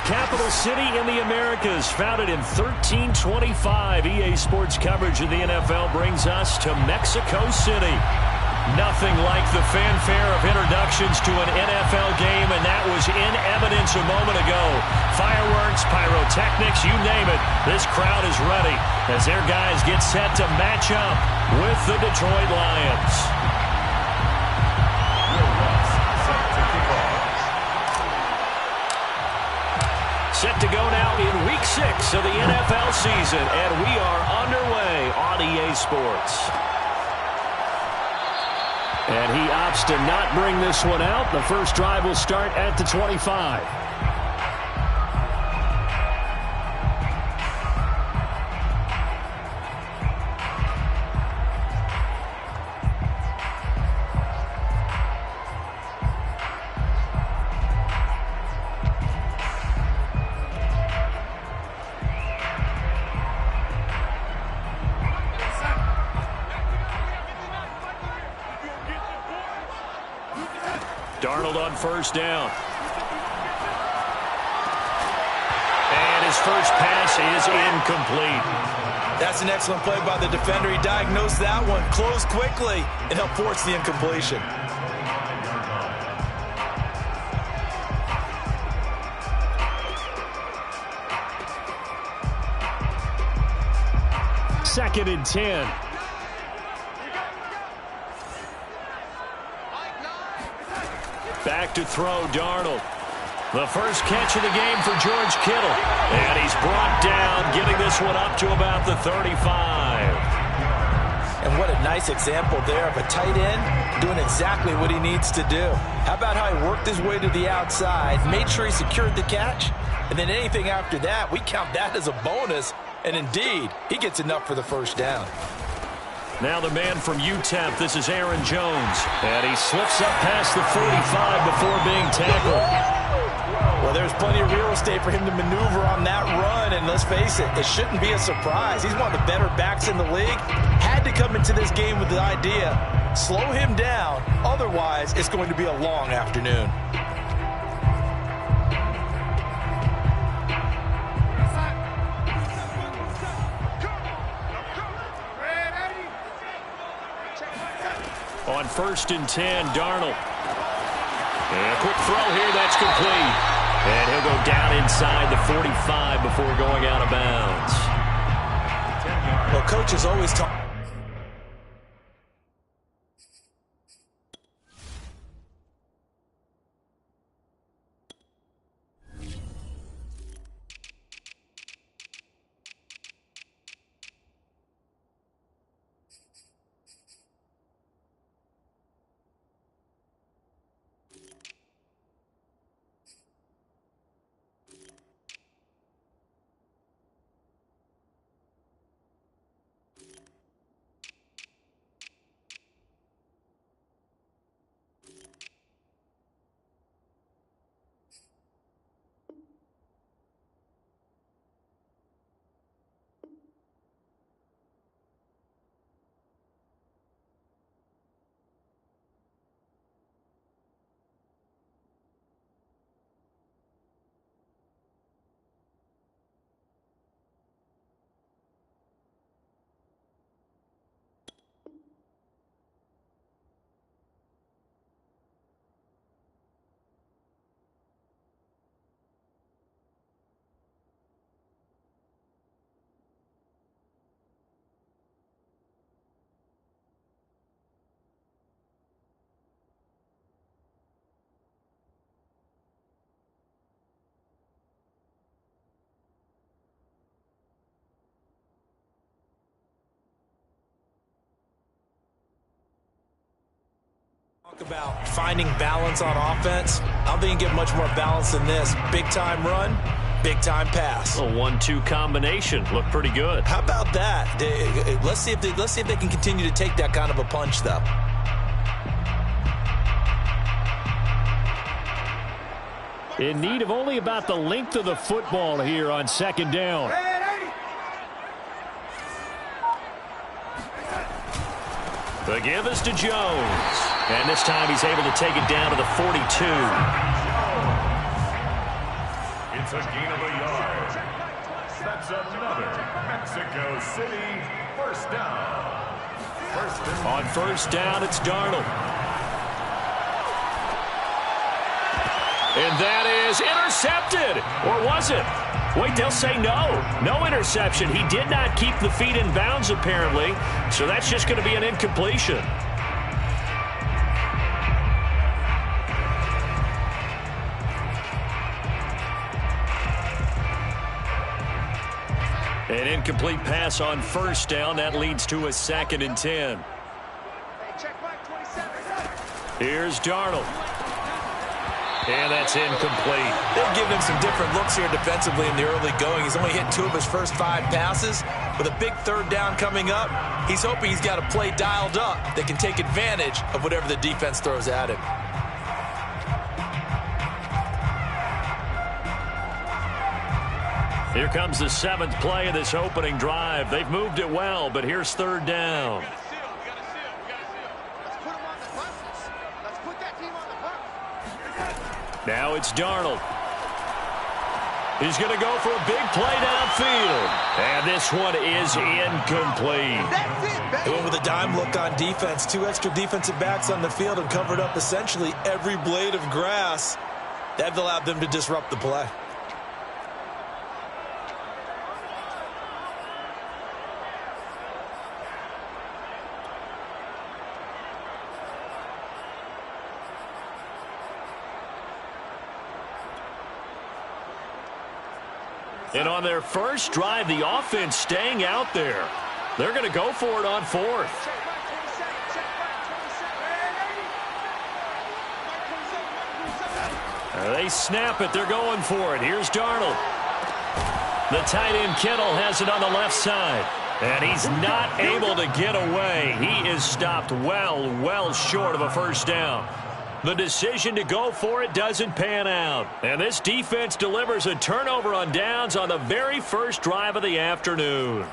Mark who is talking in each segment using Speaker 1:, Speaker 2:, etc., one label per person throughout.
Speaker 1: capital city in the Americas, founded in 1325. EA Sports coverage of the NFL brings us to Mexico City. Nothing like the fanfare of introductions to an NFL game, and that was in evidence a moment ago. Fireworks, pyrotechnics, you name it. This crowd is ready as their guys get set to match up with the Detroit Lions. Set to go now in Week 6 of the NFL season, and we are underway on EA Sports. And he opts to not bring this one out. The first drive will start at the 25. Darnold on first down. And his first pass is incomplete.
Speaker 2: That's an excellent play by the defender. He diagnosed that one, closed quickly, and helped force the incompletion.
Speaker 1: Second and 10. Back to throw, Darnold. The first catch of the game for George Kittle. And he's brought down, getting this one up to about the 35.
Speaker 2: And what a nice example there of a tight end doing exactly what he needs to do. How about how he worked his way to the outside, made sure he secured the catch, and then anything after that, we count that as a bonus. And indeed, he gets enough for the first down.
Speaker 1: Now the man from UTEP, this is Aaron Jones. And he slips up past the 45 before being tackled.
Speaker 2: Well, there's plenty of real estate for him to maneuver on that run. And let's face it, it shouldn't be a surprise. He's one of the better backs in the league. Had to come into this game with the idea, slow him down. Otherwise, it's going to be a long afternoon.
Speaker 1: On first and 10, Darnold. And a quick throw here, that's complete. And he'll go down inside the 45 before going out of bounds.
Speaker 2: Well, coach is always talking. Talk about finding balance on offense. I don't think you get much more balance than this. Big-time run, big-time pass.
Speaker 1: A 1-2 combination. Looked pretty good.
Speaker 2: How about that? Let's see if they can continue to take that kind of a punch, though.
Speaker 1: In need of only about the length of the football here on second down. The give is to Jones. And this time he's able to take it down to the 42.
Speaker 3: That's a gain of a yard. That's another Mexico City first down.
Speaker 1: On first down, it's Darnold. And that is intercepted. Or was it? Wait, they'll say no. No interception. He did not keep the feet in bounds, apparently. So that's just going to be an incompletion. An incomplete pass on first down. That leads to a 2nd and 10. Here's Darnold. And that's incomplete.
Speaker 2: They've given him some different looks here defensively in the early going. He's only hit 2 of his first 5 passes. With a big 3rd down coming up, he's hoping he's got a play dialed up that can take advantage of whatever the defense throws at him.
Speaker 1: Here comes the 7th play of this opening drive. They've moved it well, but here's 3rd down. Now it's Darnold. He's going to go for a big play downfield. And this one is incomplete.
Speaker 2: They went with a dime look on defense. 2 extra defensive backs on the field and covered up essentially every blade of grass. That allowed them to disrupt the play.
Speaker 1: And on their first drive, the offense staying out there. They're going to go for it on 4th. They snap it. They're going for it. Here's Darnold. The tight end Kittle has it on the left side. And he's not able to get away. He is stopped well short of a first down. The decision to go for it doesn't pan out. And this defense delivers a turnover on downs on the very first drive of the afternoon.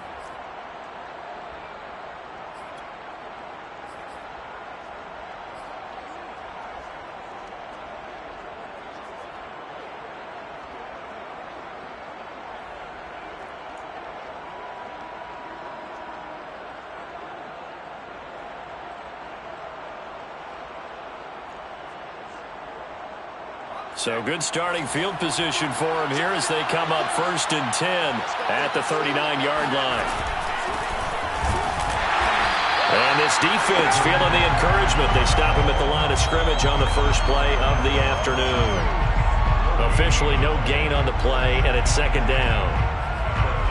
Speaker 1: So good starting field position for him here as they come up 1st and 10 at the 39-yard line. And this defense feeling the encouragement. They stop him at the line of scrimmage on the first play of the afternoon. Officially no gain on the play, and it's 2nd down.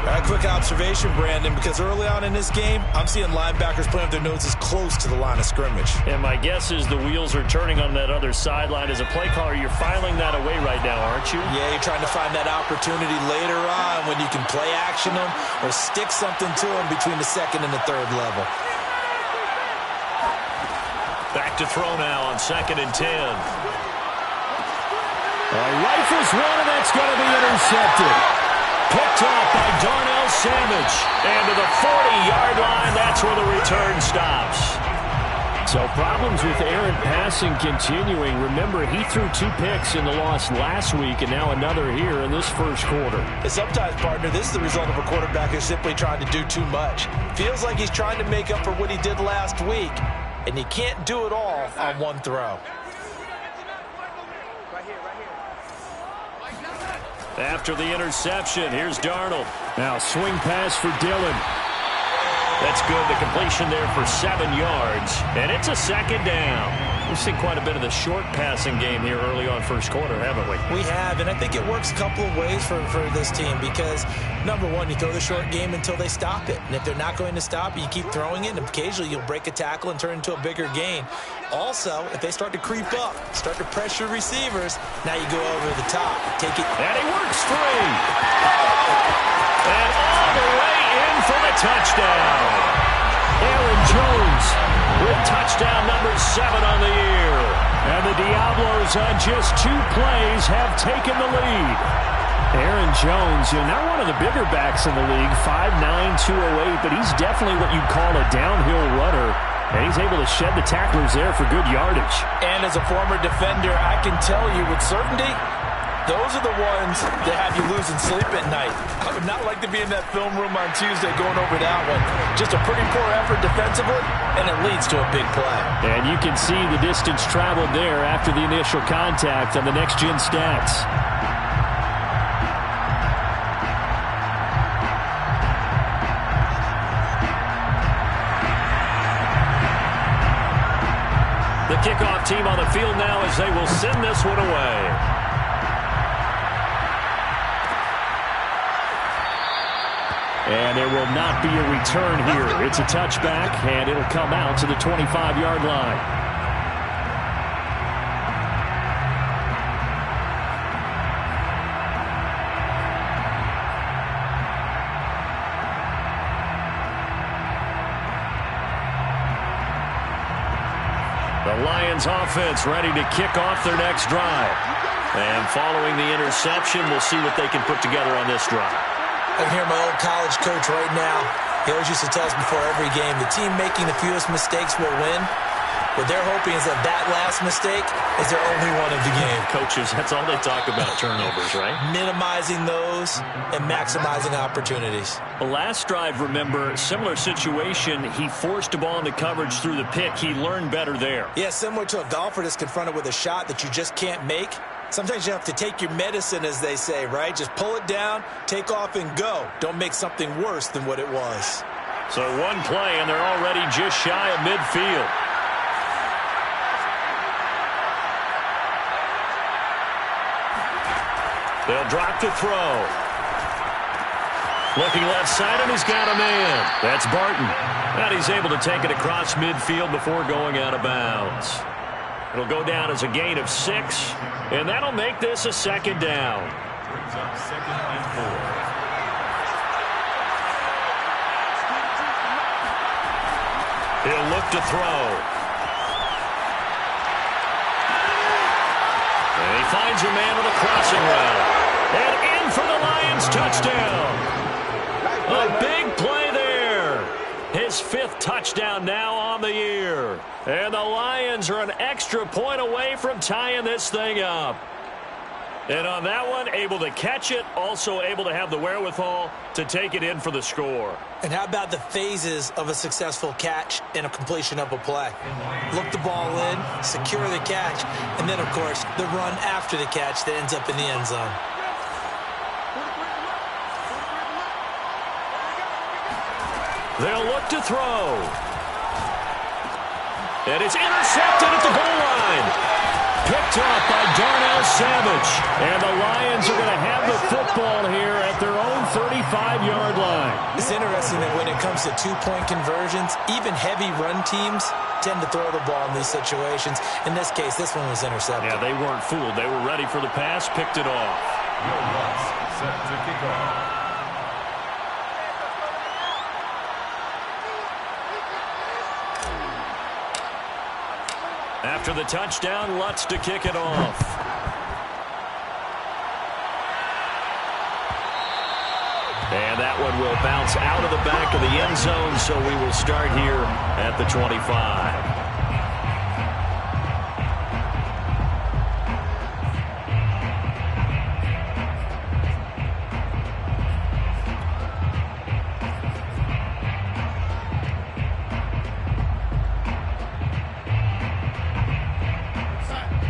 Speaker 2: A quick observation, Brandon, because early on in this game, I'm seeing linebackers playing with their noses close to the line of scrimmage.
Speaker 1: And my guess is the wheels are turning on that other sideline. As a play caller, you're filing that away right now, aren't you?
Speaker 2: Yeah, you're trying to find that opportunity later on when you can play action them or stick something to them between the 2nd and the 3rd level.
Speaker 1: Back to throw now on 2nd and 10. Rifles one, and that's going to be intercepted. Picked up by Darnell Savage. And to the 40-yard line, that's where the return stops. So problems with Aaron passing continuing. Remember, he threw 2 picks in the loss last week and now another here in this first quarter.
Speaker 2: And sometimes, partner, this is the result of a quarterback who's simply trying to do too much. Feels like he's trying to make up for what he did last week, and he can't do it all on one throw.
Speaker 1: After the interception, here's Darnold. Now swing pass for Dillon. That's good. The completion there for 7 yards. And it's a 2nd down. We've seen quite a bit of the short passing game here early on first quarter, haven't we?
Speaker 2: We have, and I think it works a couple of ways for this team because, number one, you throw the short game until they stop it. And if they're not going to stop it, you keep throwing it, and occasionally you'll break a tackle and turn it into a bigger gain. Also, if they start to creep up, start to pressure receivers, now you go over the top. Take it.
Speaker 1: And he works 3. And all the way in for the touchdown. Aaron Jones with touchdown number 7 on the year. And the Diablos on just 2 plays have taken the lead. Aaron Jones, not one of the bigger backs in the league, 5'9", 208, but he's definitely what you'd call a downhill runner. And he's able to shed the tacklers there for good yardage.
Speaker 2: And as a former defender, I can tell you with certainty, Those are the ones that have you losing sleep at night. I would not like to be in that film room on Tuesday going over that one. Just a pretty poor effort defensively, and it leads to a big play.
Speaker 1: And you can see the distance traveled there after the initial contact on the next-gen stats. The kickoff team on the field now as they will send this one away. And there will not be a return here. It's a touchback, and it'll come out to the 25-yard line. The Lions offense ready to kick off their next drive. And following the interception, we'll see what they can put together on this drive.
Speaker 2: I can hear my old college coach right now. He always used to tell us before every game, the team making the fewest mistakes will win. What they're hoping is that that last mistake is their only one of the game.
Speaker 1: Coaches, that's all they talk about, turnovers, right?
Speaker 2: Minimizing those and maximizing opportunities.
Speaker 1: The last drive, remember, similar situation. He forced a ball into coverage through the pick. He learned better there.
Speaker 2: Yeah, similar to a golfer that's confronted with a shot that you just can't make. Sometimes you have to take your medicine, as they say, right? Just pull it down, take off, and go. Don't make something worse than what it was.
Speaker 1: So one play, and they're already just shy of midfield. They'll drop to throw. Looking left side, and he's got a man. That's Barton. And he's able to take it across midfield before going out of bounds. It'll go down as a gain of 6, and that'll make this a second down.
Speaker 3: Brings up 2nd and 4.
Speaker 1: He'll look to throw. And he finds a man with a crossing route. And in for the Lions touchdown. A big play there. His 5th touchdown now on the year. And the Lions are an extra point away from tying this thing up. And on that one, able to catch it, also able to have the wherewithal to take it in for the score.
Speaker 2: And how about the phases of a successful catch and a completion of a play? Look the ball in, secure the catch, and then, of course, the run after the catch that ends up in the end zone.
Speaker 1: They'll look to throw. And it's intercepted at the goal line. Picked up by Darnell Savage. And the Lions are going to have the football here at their own 35-yard line.
Speaker 2: It's interesting that when it comes to two-point conversions, even heavy run teams tend to throw the ball in these situations. In this case, this one was intercepted.
Speaker 1: Yeah, they weren't fooled. They were ready for the pass, picked it off.
Speaker 3: Your Russ set to kick off.
Speaker 1: After the touchdown, Lutz to kick it off. And that one will bounce out of the back of the end zone, so we will start here at the 25.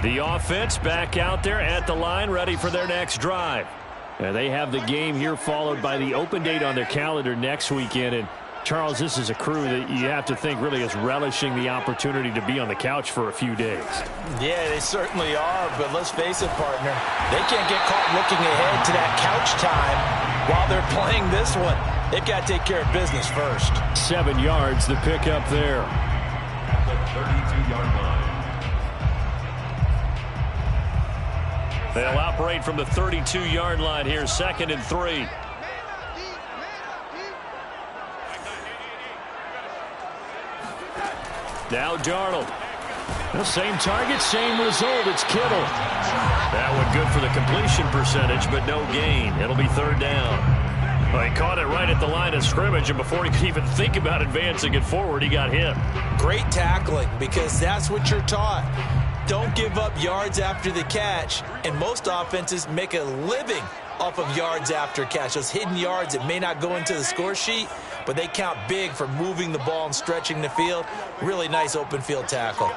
Speaker 1: The offense back out there at the line, ready for their next drive. They have the game here followed by the open date on their calendar next weekend. And, Charles, this is a crew that you have to think really is relishing the opportunity to be on the couch for a few days.
Speaker 2: Yeah, they certainly are, but let's face it, partner. They can't get caught looking ahead to that couch time while they're playing this one. They've got to take care of business first.
Speaker 1: 7 yards, the pickup there.
Speaker 3: At the 32-yard line.
Speaker 1: They'll operate from the 32-yard line here, 2nd and 3. Now Darnold. The same target, same result. It's Kittle. That one good for the completion percentage, but no gain. It'll be 3rd down. Well, he caught it right at the line of scrimmage, and before he could even think about advancing it forward, he got hit.
Speaker 2: Great tackling, because that's what you're taught. don't give up yards after the catch, and most offenses make a living off of yards after catch. Those hidden yards that may not go into the score sheet, but they count big for moving the ball and stretching the field. Really nice open field tackle.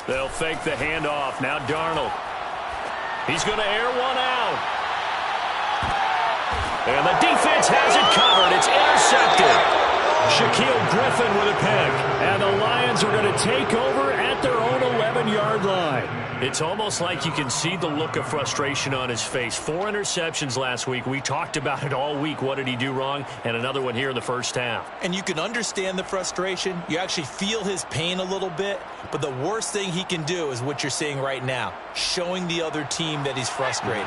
Speaker 1: They'll fake the handoff. Now Darnold. He's going to air one out. And the defense has it covered. It's intercepted. Shaquille Griffin with a pick. And the Lions are going to take over at their own 11-yard line. It's almost like you can see the look of frustration on his face. 4 interceptions last week. We talked about it all week. What did he do wrong? And another one here in the first half.
Speaker 2: And you can understand the frustration. You actually feel his pain a little bit. But the worst thing he can do is what you're seeing right now, showing the other team that he's frustrated.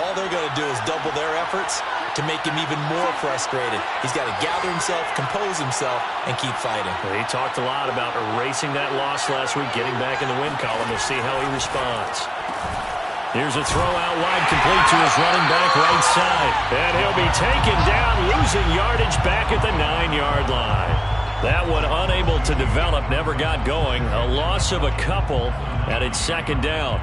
Speaker 2: All they're going to do is double their efforts to make him even more frustrated. He's got to gather himself, compose himself, and keep fighting.
Speaker 1: Well, he talked a lot about erasing that loss last week, getting back in the win column. We'll see how he responds. Here's a throw out wide, complete to his running back right side. And he'll be taken down, losing yardage back at the 9-yard line. That one unable to develop, never got going. A loss of a couple, and it's second down.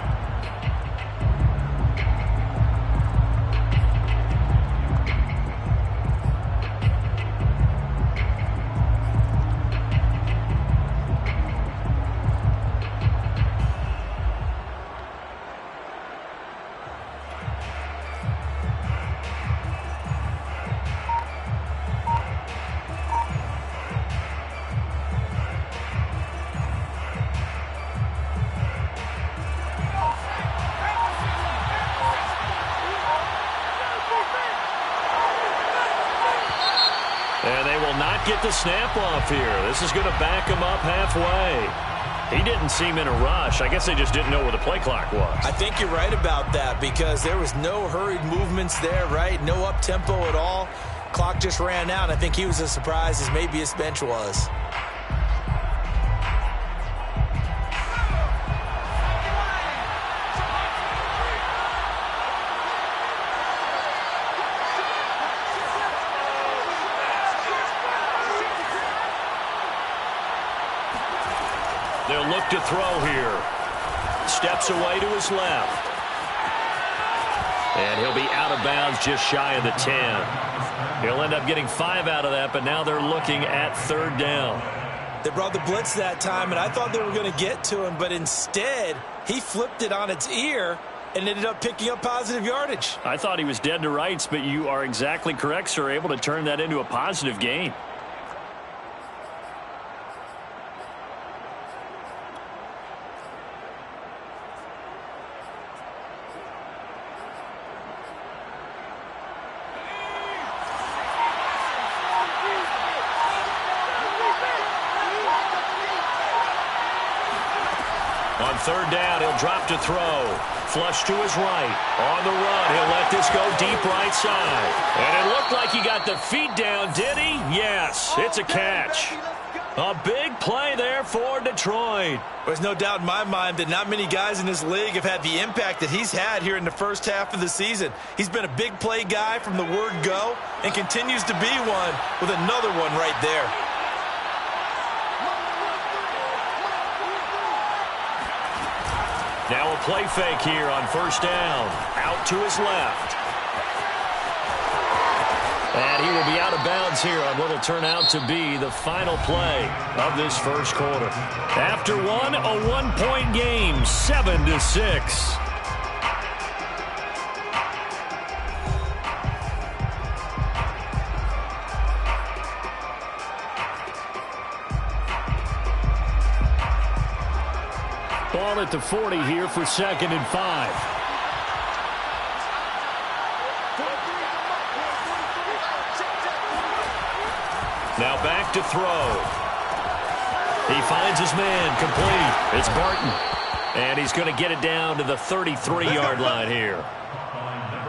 Speaker 1: And they will not get the snap off here. This is going to back him up halfway. He didn't seem in a rush. I guess they just didn't know where the play clock was.
Speaker 2: I think you're right about that because there was no hurried movements there, right? No up-tempo at all. Clock just ran out. I think he was as surprised as maybe his bench was.
Speaker 1: They'll look to throw here. Steps away to his left. And he'll be out of bounds just shy of the 10. He'll end up getting 5 out of that, but now they're looking at third down.
Speaker 2: They brought the blitz that time, and I thought they were going to get to him, but instead he flipped it on its ear and ended up picking up positive yardage.
Speaker 1: I thought he was dead to rights, but you are exactly correct, sir. Able to turn that into a positive gain. On third down, he'll drop to throw. Flush to his right. On the run, he'll let this go deep right side. And it looked like he got the feet down, did he? Yes, it's a catch. A big play there for Detroit.
Speaker 2: There's no doubt in my mind that not many guys in this league have had the impact that he's had here in the first half of the season. He's been a big play guy from the word go and continues to be one with another one right there.
Speaker 1: Now a play fake here on first down. Out to his left. And he will be out of bounds here on what will turn out to be the final play of this first quarter. After one, a one-point game, 7-6. Ball at the 40 here for 2nd and 5. Now back to throw. He finds his man complete. It's Barton. And he's going to get it down to the 33-yard line here.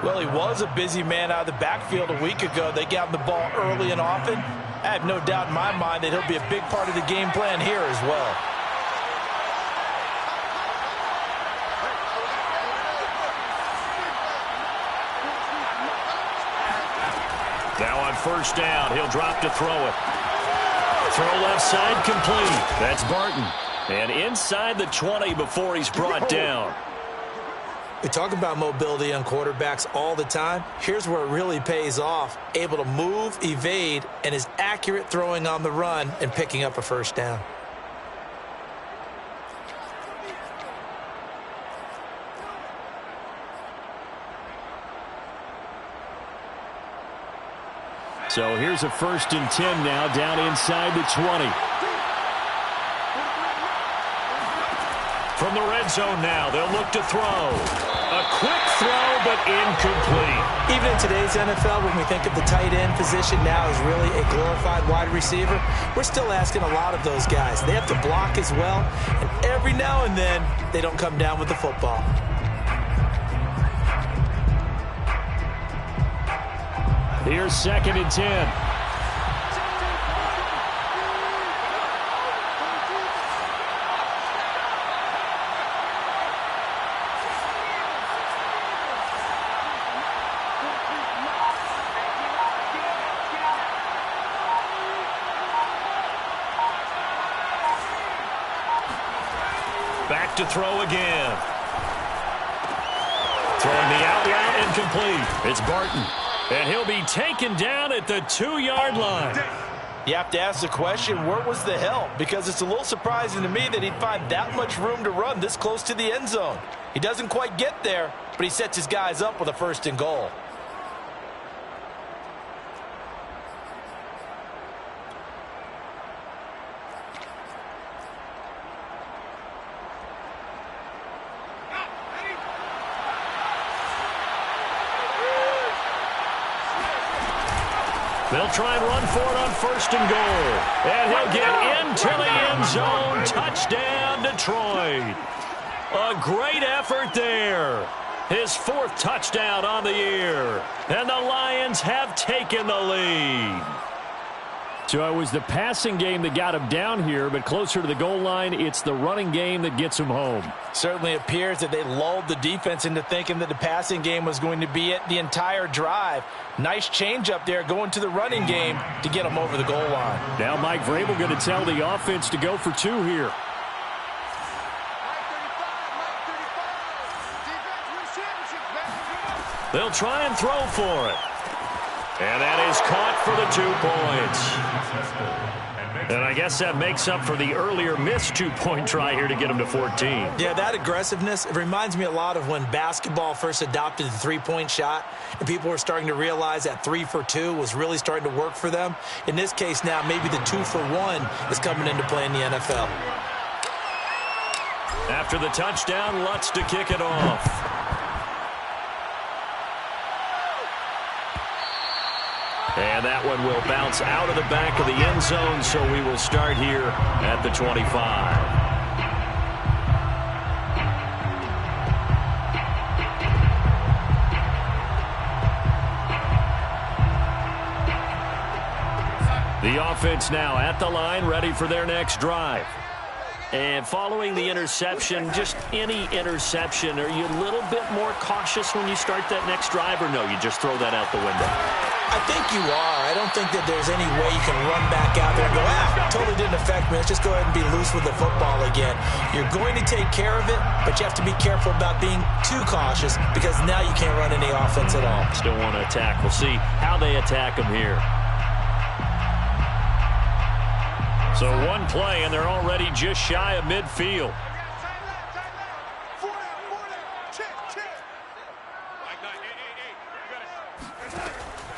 Speaker 2: Well, he was a busy man out of the backfield a week ago. They got him the ball early and often. I have no doubt in my mind that he'll be a big part of the game plan here as well.
Speaker 1: Now on first down, he'll drop to throw it. Throw left side complete. That's Barton. And inside the 20 before he's brought down.
Speaker 2: We talk about mobility on quarterbacks all the time. Here's where it really pays off. Able to move, evade, and is accurate throwing on the run and picking up a first down.
Speaker 1: So here's a 1st and 10 now down inside the 20. From the red zone now, they'll look to throw. A quick throw, but incomplete.
Speaker 2: Even in today's NFL, when we think of the tight end position now as really a glorified wide receiver, we're still asking a lot of those guys. They have to block as well, and every now and then, they don't come down with the football.
Speaker 1: Here's 2nd and 10. Back to throw again. Throwing the out route incomplete. It's Barton. And he'll be taken down at the 2-yard line.
Speaker 2: You have to ask the question, where was the help? Because it's a little surprising to me that he'd find that much room to run this close to the end zone. He doesn't quite get there, but he sets his guys up with a 1st and goal.
Speaker 1: They'll try and run for it on 1st and goal. And he'll get into the end zone. Touchdown, Detroit. A great effort there. His 4th touchdown on the year. And the Lions have taken the lead. So it was the passing game that got him down here, but closer to the goal line, it's the running game that gets him home.
Speaker 2: Certainly appears that they lulled the defense into thinking that the passing game was going to be it the entire drive. Nice change up there going to the running game to get him over the goal line.
Speaker 1: Now Mike Vrabel going to tell the offense to go for 2 here. They'll try and throw for it. And that is caught for the 2 points. And I guess that makes up for the earlier missed 2-point try here to get him to 14.
Speaker 2: Yeah, that aggressiveness, it reminds me a lot of when basketball first adopted the 3-point shot, and people were starting to realize that 3 for 2 was really starting to work for them. In this case now, maybe the 2 for 1 is coming into play in the NFL.
Speaker 1: After the touchdown, Lutz to kick it off. And that one will bounce out of the back of the end zone, so we will start here at the 25. The offense now at the line, ready for their next drive. And following the interception, just any interception, are you a little bit more cautious when you start that next drive, or no, you just throw that out the window?
Speaker 2: I think you are. I don't think that there's any way you can run back out there and go, totally didn't affect me. Let's just go ahead and be loose with the football again. You're going to take care of it, but you have to be careful about being too cautious because now you can't run any offense at all.
Speaker 1: Still want to attack. We'll see how they attack them here. So one play, and they're already just shy of midfield.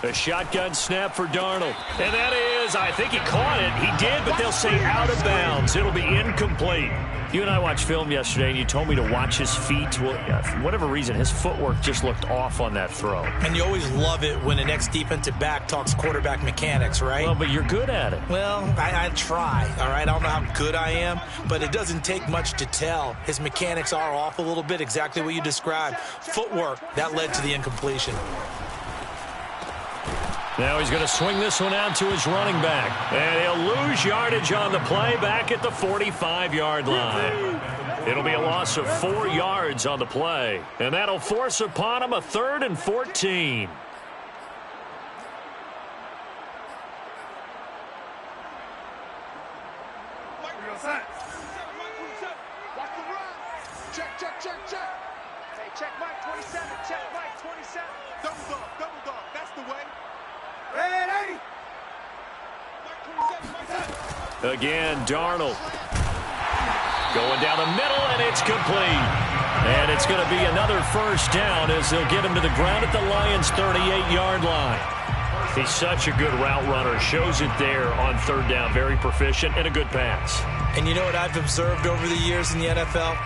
Speaker 1: A shotgun snap for Darnold. And that is, I think he caught it. He did, but they'll say out of bounds. It'll be incomplete. You and I watched film yesterday, and you told me to watch his feet. Well, for whatever reason, his footwork just looked off on that throw.
Speaker 2: And you always love it when an ex-defensive back talks quarterback mechanics, right?
Speaker 1: Well, but you're good at it.
Speaker 2: Well, I try, all right? I don't know how good I am, but it doesn't take much to tell. His mechanics are off a little bit, exactly what you described. Footwork, that led to the incompletion.
Speaker 1: Now he's going to swing this one out to his running back. And he'll lose yardage on the play back at the 45-yard line. It'll be a loss of 4 yards on the play. And that'll force upon him a 3rd and 14.
Speaker 4: Check. Hey, check Mike 27. Check Mike 27. Double dog. That's the way. Ready.
Speaker 1: Again, Darnold. Going down the middle, and it's complete. And it's going to be another first down as they'll get him to the ground at the Lions' 38-yard line. He's such a good route runner. Shows it there on third down. Very proficient and a good pass.
Speaker 2: And you know what I've observed over the years in the NFL?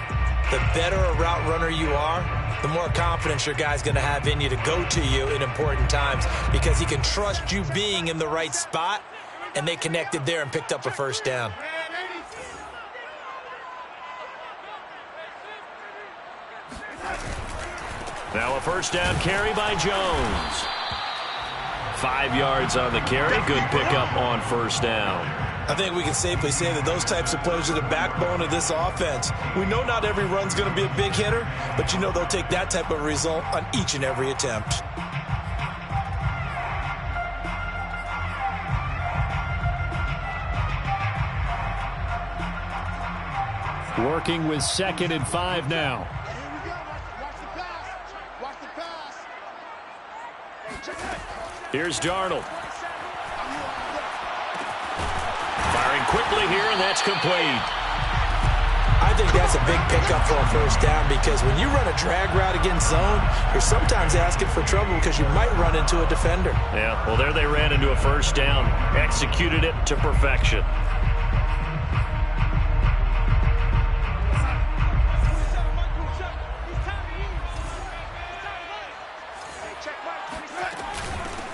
Speaker 2: The better a route runner you are, the more confidence your guy's going to have in you to go to you in important times because he can trust you being in the right spot, and they connected there and picked up a first down.
Speaker 1: Now a first down carry by Jones. 5 yards on the carry. Good pickup on first down.
Speaker 2: I think we can safely say that those types of plays are the backbone of this offense. We know not every run's going to be a big hitter, but you know they'll take that type of result on each and every attempt.
Speaker 1: Working with 2nd and 5 now. Here's Darnold. Firing quickly here, and that's complete.
Speaker 2: I think that's a big pickup for a first down because when you run a drag route against zone, you're sometimes asking for trouble because you might run into a defender.
Speaker 1: Yeah, well, there they ran into a first down. Executed it to perfection.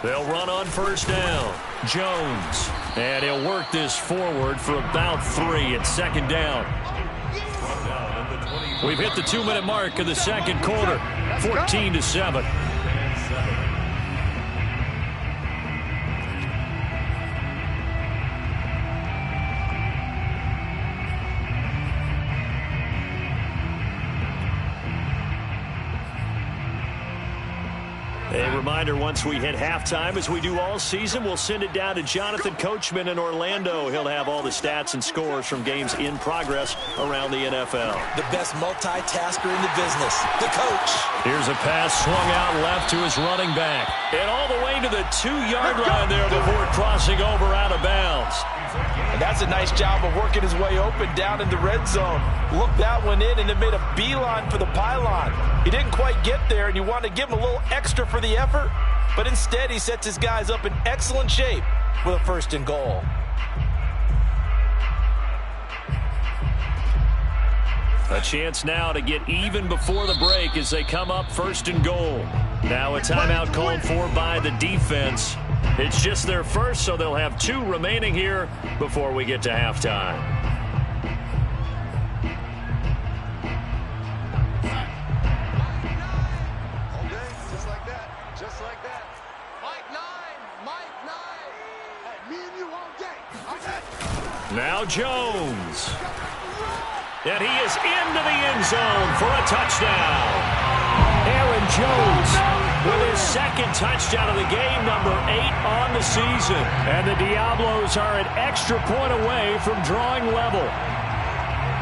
Speaker 1: They'll run on first down. Jones. And he'll work this forward for about 3 at 2nd down. We've hit the 2-minute mark of the second quarter. 14-7. A reminder, once we hit halftime, as we do all season, we'll send it down to Jonathan Coachman in Orlando. He'll have all the stats and scores from games in progress around the NFL.
Speaker 2: The best multitasker in the business, the coach.
Speaker 1: Here's a pass swung out left to his running back. And all the way to the 2-yard line there before crossing over out of bounds.
Speaker 2: And that's a nice job of working his way open down in the red zone. Looked that one in and then made a beeline for the pylon. He didn't quite get there, and you want to give him a little extra for the effort, but instead he sets his guys up in excellent shape with a 1st and goal.
Speaker 1: A chance now to get even before the break as they come up 1st and goal. Now a timeout called for by the defense. It's just their first, so they'll have 2 remaining here before we get to halftime.
Speaker 4: Just like that. Mike 9. Hey, me and you all day. Okay.
Speaker 1: Now Jones. And he is into the end zone for a touchdown. Aaron Jones with his 2nd touchdown of the game, number 8 on the season. And the Diablos are an extra point away from drawing level.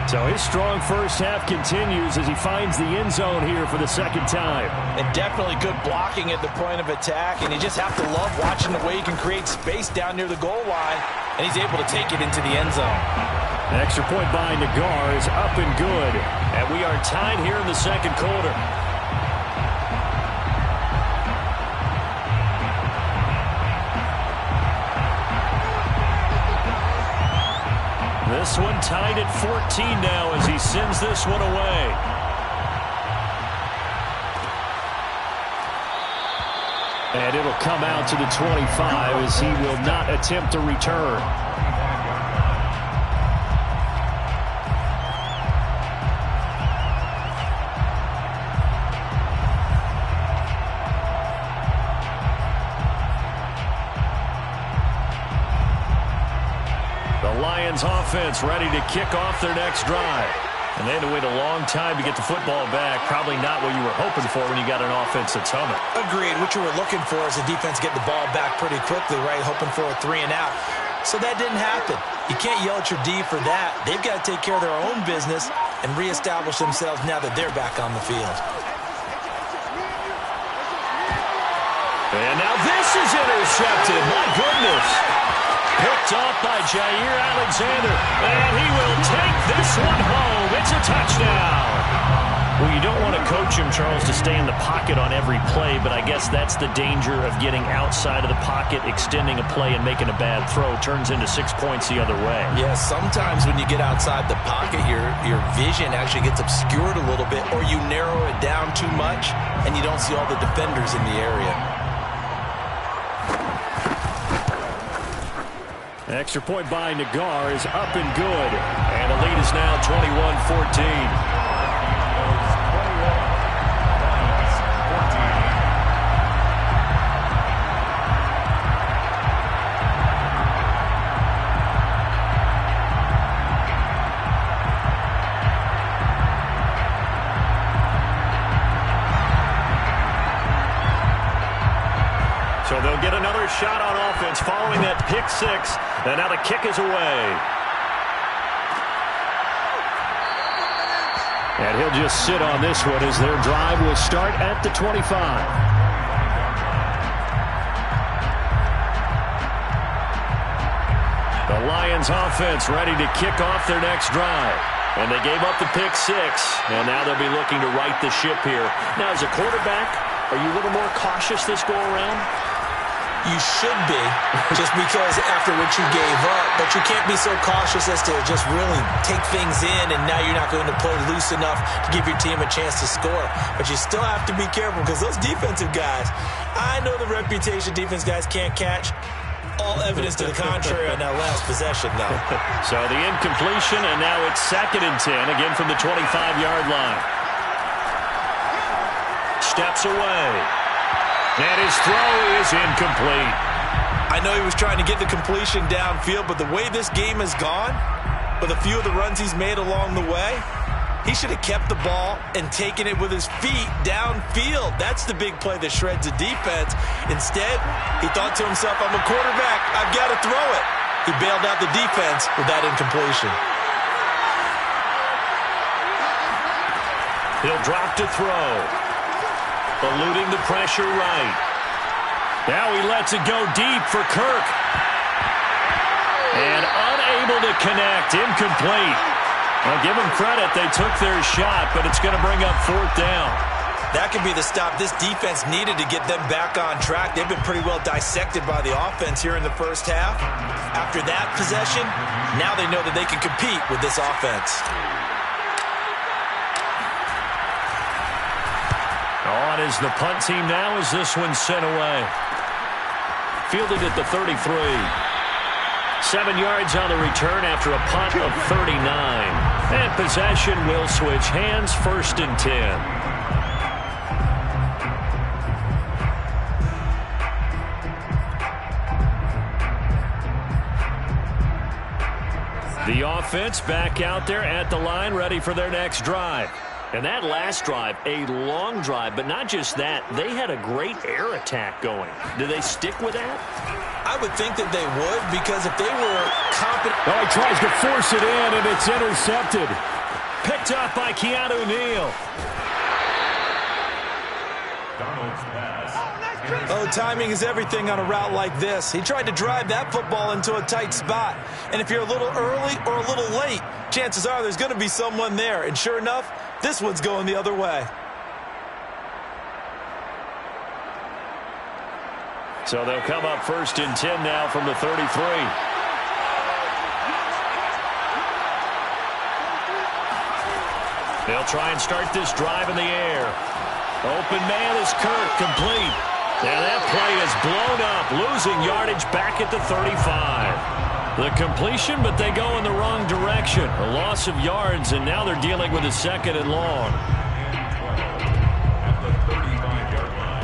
Speaker 1: So his strong first half continues as he finds the end zone here for the 2nd time.
Speaker 2: And definitely good blocking at the point of attack, and you just have to love watching the way he can create space down near the goal line, and he's able to take it into the end zone.
Speaker 1: An extra point by Nagar is up and good. And we are tied here in the second quarter. This one tied at 14 now as he sends this one away. And it'll come out to the 25 as he will not attempt a return. The Lions offense ready to kick off their next drive. And they had to wait a long time to get the football back. Probably not what you were hoping for when you got an offense that's humming.
Speaker 2: Agreed. What you were looking for is the defense getting the ball back pretty quickly, right? Hoping for a 3 and out. So that didn't happen. You can't yell at your D for that. They've got to take care of their own business and reestablish themselves now that they're back on the field.
Speaker 1: And now this is intercepted. My goodness. Picked off by Jair Alexander. And he will take this one home. It's a touchdown. Well, you don't want to coach him, Charles, to stay in the pocket on every play, but I guess that's the danger of getting outside of the pocket, extending a play, and making a bad throw. Turns into 6 points the other way.
Speaker 2: Yeah, sometimes when you get outside the pocket, your vision actually gets obscured a little bit, or you narrow it down too much, and you don't see all the defenders in the area.
Speaker 1: Extra point by Nagar is up and good. And the lead is now 21-14. So they'll get another shot on offense following that pick six. And now the kick is away. And he'll just sit on this one as their drive will start at the 25. The Lions offense ready to kick off their next drive. And they gave up the pick six. And now they'll be looking to right the ship here. Now, as a quarterback, are you a little more cautious this go around?
Speaker 2: You should be, just because after what you gave up, but you can't be so cautious as to just really take things in, and now you're not going to play loose enough to give your team a chance to score. But you still have to be careful, because those defensive guys, I know the reputation defense guys can't catch. All evidence to the contrary on that last possession, though.
Speaker 1: So the incompletion, and now it's 2nd and 10, again from the 25-yard line. Steps away. And his throw is incomplete.
Speaker 2: I know he was trying to get the completion downfield, but the way this game has gone, with a few of the runs he's made along the way, he should have kept the ball and taken it with his feet downfield. That's the big play that shreds the defense. Instead, he thought to himself, I'm a quarterback, I've got to throw it. He bailed out the defense with that incompletion.
Speaker 1: He'll drop to throw. Eluding the pressure right. Now he lets it go deep for Kirk. And unable to connect. Incomplete. Well, give them credit. They took their shot, but it's going to bring up 4th down.
Speaker 2: That could be the stop this defense needed to get them back on track. They've been pretty well dissected by the offense here in the first half. After that possession, now they know that they can compete with this offense.
Speaker 1: On is the punt team now as this one's sent away. Fielded at the 33. 7 yards on the return after a punt of 39. And possession will switch hands, 1st and 10. The offense back out there at the line, ready for their next drive. And that last drive, a long drive, but not just that. They had a great air attack going. Do they stick with that?
Speaker 2: I would think that they would, because if they were competent...
Speaker 1: Oh, he tries to force it in, and it's intercepted. Picked up by Keanu Neal.
Speaker 2: Oh, timing is everything on a route like this. He tried to drive that football into a tight spot. And if you're a little early or a little late, chances are there's going to be someone there. And sure enough, this one's going the other way.
Speaker 1: So they'll come up 1st and 10 now from the 33. They'll try and start this drive in the air. Open man is Kirk, complete. And that play is blown up, losing yardage back at the 35. The completion, but they go in the wrong direction. A loss of yards, and now they're dealing with a 2nd and long.
Speaker 3: At the 35-yard line.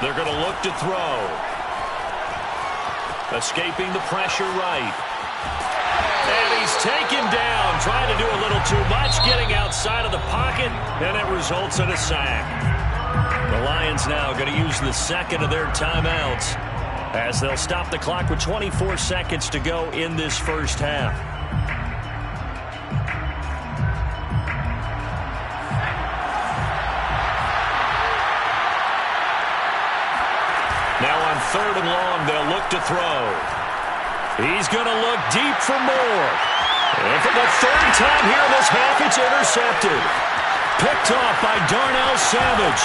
Speaker 1: They're going to look to throw. Escaping the pressure right. And he's taken down, trying to do a little too much, getting outside of the pocket, and it results in a sack. The Lions now going to use the second of their timeouts as they'll stop the clock with 24 seconds to go in this first half. Now on 3rd and long, they'll look to throw. He's going to look deep for more. And for the 3rd time here in this half, it's intercepted. Picked off by Darnell Savage.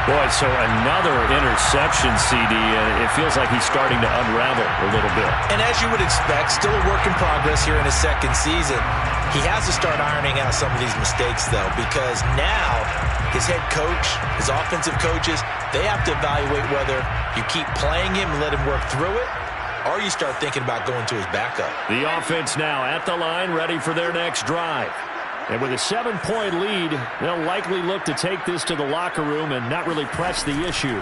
Speaker 1: Boy, so another interception, CD, and it feels like he's starting to unravel a little bit.
Speaker 2: And as you would expect, still a work in progress here in his second season. He has to start ironing out some of these mistakes, though, because now his head coach, his offensive coaches, they have to evaluate whether you keep playing him and let him work through it, or you start thinking about going to his backup.
Speaker 1: The offense now at the line, ready for their next drive. And with a 7-point lead, they'll likely look to take this to the locker room and not really press the issue.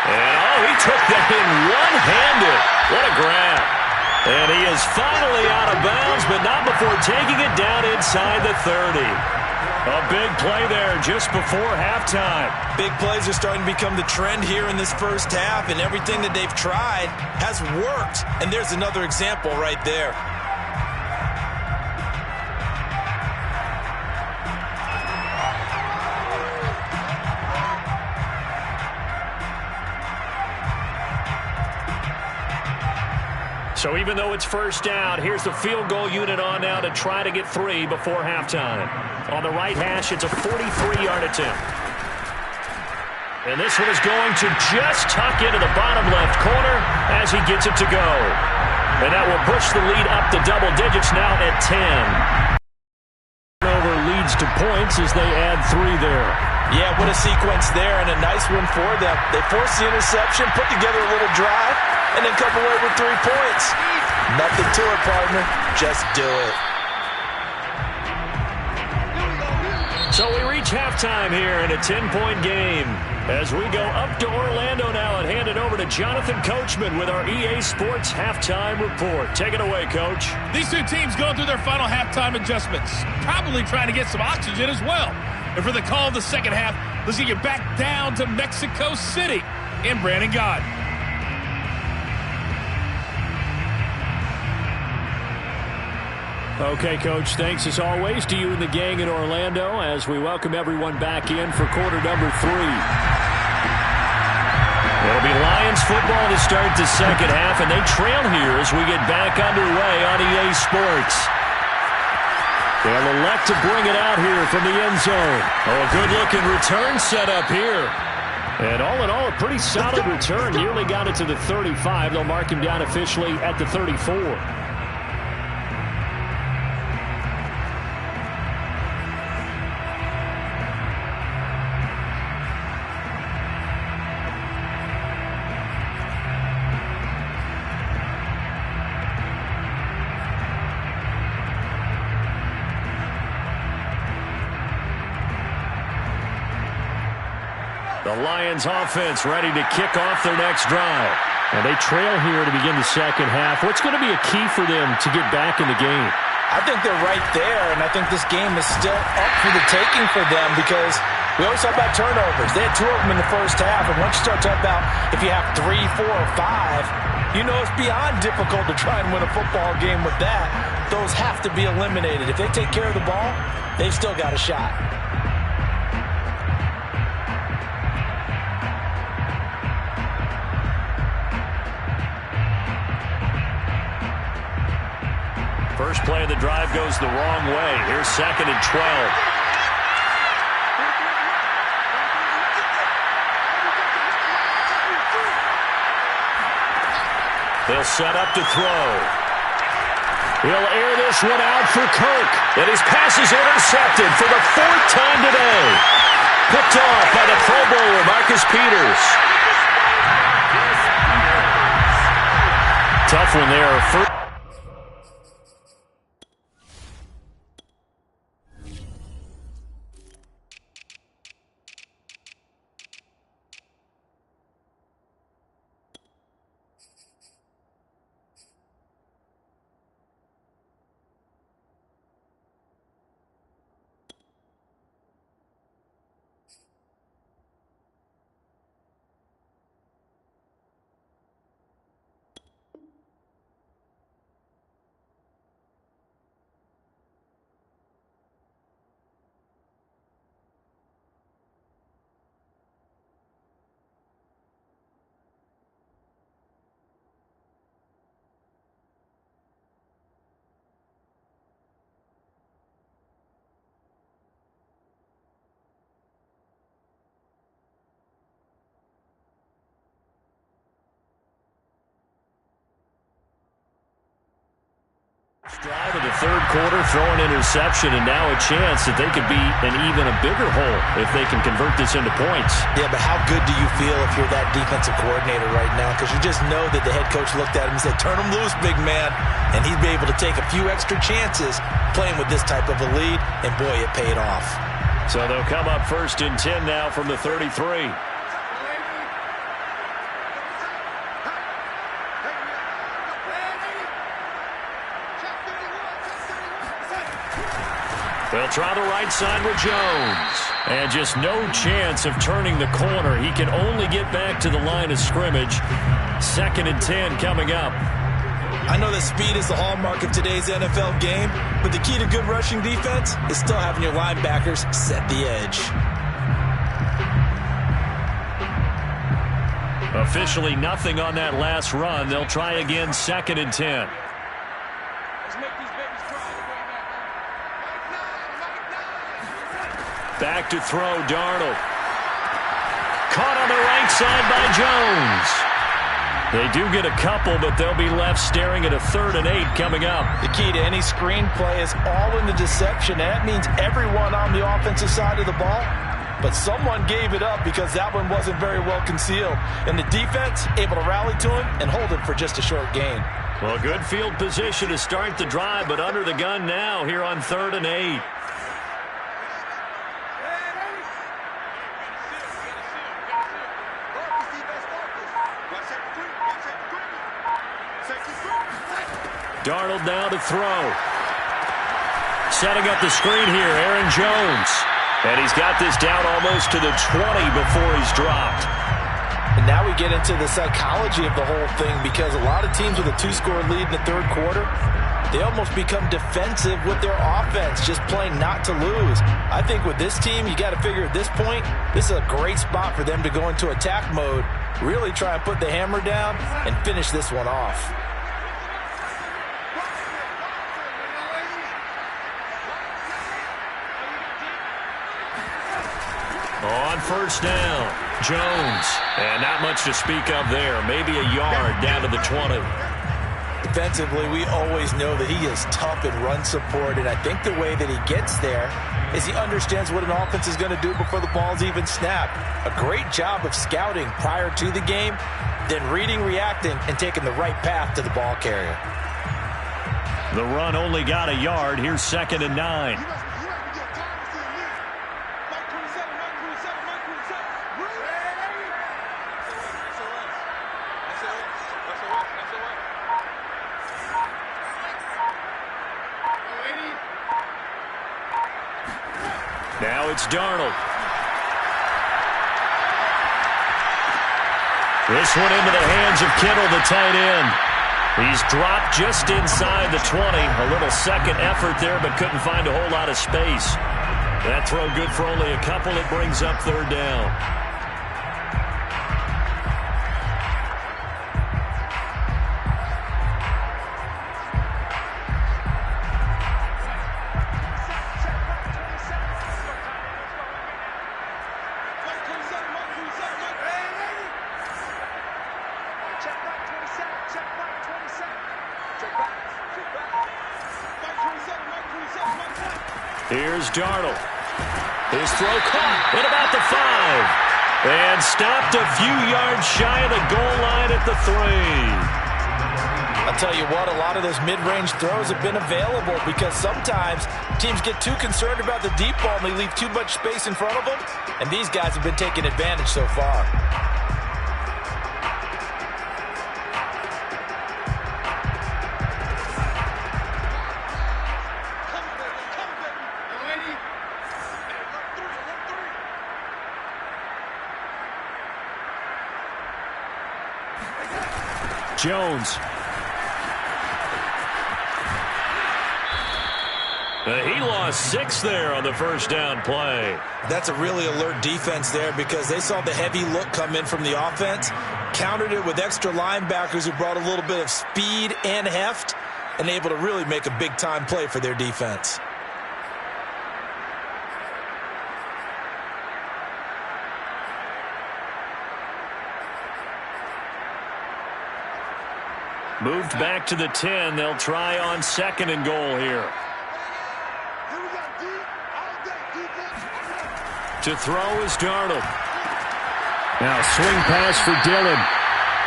Speaker 1: And, he took that in one-handed. What a grab. And he is finally out of bounds, but not before taking it down inside the 30. A big play there just before halftime.
Speaker 2: Big plays are starting to become the trend here in this first half, and everything that they've tried has worked. And there's another example right there.
Speaker 1: So even though it's first down, here's the field goal unit on now to try to get 3 before halftime. On the right hash, it's a 43-yard attempt. And this one is going to just tuck into the bottom left corner as he gets it to go. And that will push the lead up to double digits now at 10. Turnover leads to points as they add 3 there.
Speaker 2: Yeah, what a sequence there, and a nice one for them. They forced the interception, put together a little drive, and then come away with 3 points. Nothing to it, partner. Just do it.
Speaker 1: So we reach halftime here in a 10-point game as we go up to Orlando now and hand it over to Jonathan Coachman with our EA Sports Halftime Report. Take it away, Coach.
Speaker 5: These two teams going through their final halftime adjustments, probably trying to get some oxygen as well. And for the call of the second half, let's get you back down to Mexico City in Brandon God.
Speaker 1: Okay, Coach, thanks as always to you and the gang in Orlando as we welcome everyone back in for quarter number 3. It'll be Lions football to start the second half, and they trail here as we get back underway on EA Sports. They'll elect to bring it out here from the end zone. A good-looking return set up here. And all in all, a pretty solid return. Nearly got it to the 35. They'll mark him down officially at the 34. The Lions offense ready to kick off their next drive. And they trail here to begin the second half. What's going to be a key for them to get back in the game?
Speaker 2: I think they're right there, and I think this game is still up for the taking for them because we always talk about turnovers. They had 2 of them in the first half, and once you start talking about if you have 3, 4, or 5, you know it's beyond difficult to try and win a football game with that. Those have to be eliminated. If they take care of the ball, they've still got a shot.
Speaker 1: First play of the drive goes the wrong way. Here's 2nd and 12. They'll set up to throw. He'll air this one out for Kirk. And his pass is intercepted for the 4th time today. Picked off by the Pro Bowler, Marcus Peters. Tough one there. the third quarter, throw an interception, and now a chance that they could be in even a bigger hole if they can convert this into points.
Speaker 2: Yeah, but how good do you feel if you're that defensive coordinator right now? Because you just know that the head coach looked at him and said, turn him loose, big man. And he'd be able to take a few extra chances playing with this type of a lead, and boy, it paid off.
Speaker 1: So they'll come up 1st and 10 now from the 33. They'll try the right side with Jones. And just no chance of turning the corner. He can only get back to the line of scrimmage. 2nd and 10 coming up.
Speaker 2: I know that speed is the hallmark of today's NFL game, but the key to good rushing defense is still having your linebackers set the edge.
Speaker 1: Officially nothing on that last run. They'll try again, 2nd and 10. Back to throw, Darnold. Caught on the right side by Jones. They do get a couple, but they'll be left staring at a 3rd and 8 coming up.
Speaker 2: The key to any screenplay is all in the deception. That means everyone on the offensive side of the ball, but someone gave it up because that one wasn't very well concealed. And the defense able to rally to him and hold it for just a short gain.
Speaker 1: Well, good field position to start the drive, but under the gun now here on 3rd and 8. Darnold now to throw. Setting up the screen here, Aaron Jones. And he's got this down almost to the 20 before he's dropped.
Speaker 2: And now we get into the psychology of the whole thing, because a lot of teams with a 2-score lead in the 3rd quarter, they almost become defensive with their offense, just playing not to lose. I think with this team, you got to figure at this point, this is a great spot for them to go into attack mode, really try and put the hammer down and finish this one off.
Speaker 1: On 1st down, Jones. And not much to speak of there. Maybe a yard down to the 20.
Speaker 2: Defensively, we always know that he is tough in run support, and I think the way that he gets there is he understands what an offense is going to do before the ball's even snapped. A great job of scouting prior to the game, then reading, reacting, and taking the right path to the ball carrier.
Speaker 1: The run only got a yard. Here's 2nd and 9. Now it's Darnold. This one into the hands of Kittle, the tight end. He's dropped just inside the 20. A little second effort there, but couldn't find a whole lot of space. That throw good for only a couple. It brings up 3rd down. Here's Darnold. His throw caught at about the 5. And stopped a few yards shy of the goal line at the 3.
Speaker 2: I'll tell you what, a lot of those mid-range throws have been available because sometimes teams get too concerned about the deep ball and they leave too much space in front of them. And these guys have been taking advantage so far.
Speaker 1: Jones. He lost 6 there on the 1st down play.
Speaker 2: That's a really alert defense there because they saw the heavy look come in from the offense, countered it with extra linebackers who brought a little bit of speed and heft, and able to really make a big-time play for their defense.
Speaker 1: Moved back to the 10. They'll try on 2nd and goal here. To throw is Darnold. Now swing pass for Dillon.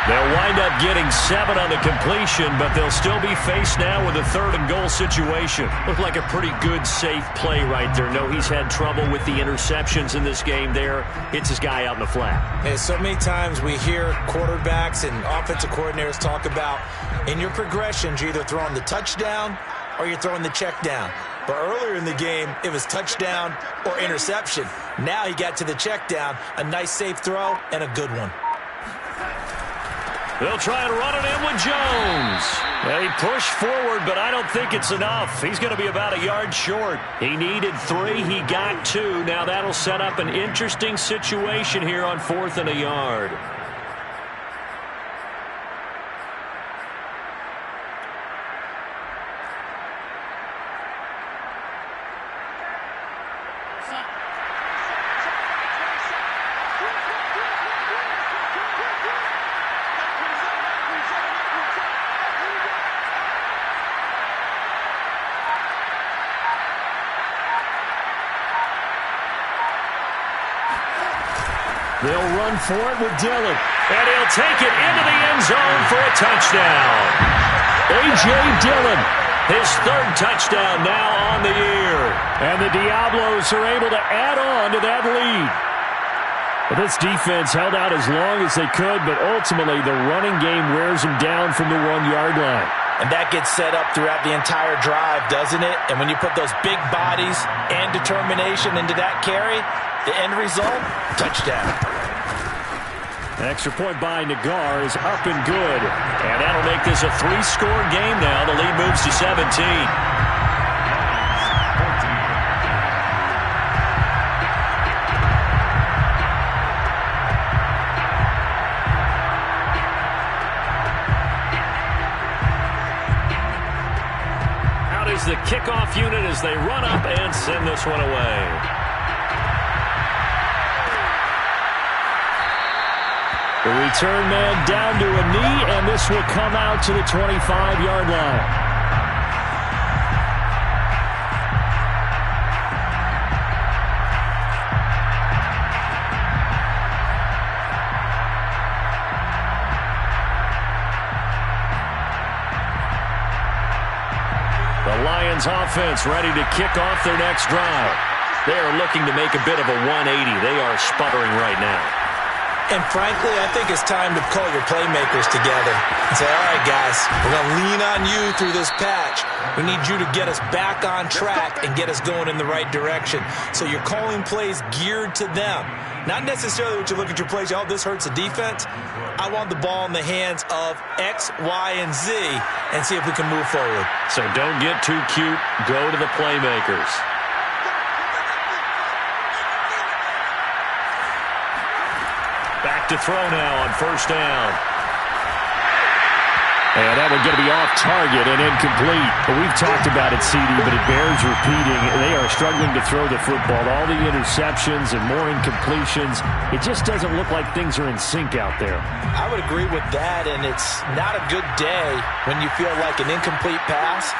Speaker 1: They'll wind up getting 7 on the completion, but they'll still be faced now with a 3rd and goal situation. Looked like a pretty good, safe play right there. No, he's had trouble with the interceptions in this game there. Hits his guy out in the flat.
Speaker 2: And so many times we hear quarterbacks and offensive coordinators talk about in your progressions, you're either throwing the touchdown or you're throwing the check down. But earlier in the game, it was touchdown or interception. Now he got to the check down, a nice safe throw, and a good one.
Speaker 1: They'll try and run it in with Jones. They push forward, but I don't think it's enough. He's going to be about a yard short. He needed 3. He got 2. Now that'll set up an interesting situation here on 4th and a yard. They'll run for it with Dillon. And he'll take it into the end zone for a touchdown. A.J. Dillon, his 3rd touchdown now on the year. And the Diablos are able to add on to that lead. Well, this defense held out as long as they could, but ultimately the running game wears them down from the 1-yard line.
Speaker 2: And that gets set up throughout the entire drive, doesn't it? And when you put those big bodies and determination into that carry, the end result, touchdown.
Speaker 1: Extra point by Nagar is up and good. And that'll make this a 3-score game now. The lead moves to 17. Out is the kickoff unit as they run up and send this one away. The return man down to a knee, and this will come out to the 25-yard line. The Lions offense ready to kick off their next drive. They are looking to make a bit of a 180. They are sputtering right now.
Speaker 2: And frankly, I think it's time to call your playmakers together and say, all right, guys, we're going to lean on you through this patch. We need you to get us back on track and get us going in the right direction. So you're calling plays geared to them. Not necessarily what you look at your plays, oh, this hurts the defense. I want the ball in the hands of X, Y, and Z and see if we can move forward.
Speaker 1: So don't get too cute. Go to the playmakers. Back to throw now on 1st down. And that one's going to be off target and incomplete. But we've talked about it, CD, but it bears repeating. They are struggling to throw the football. All the interceptions and more incompletions. It just doesn't look like things are in sync out there.
Speaker 2: I would agree with that, and it's not a good day when you feel like an incomplete pass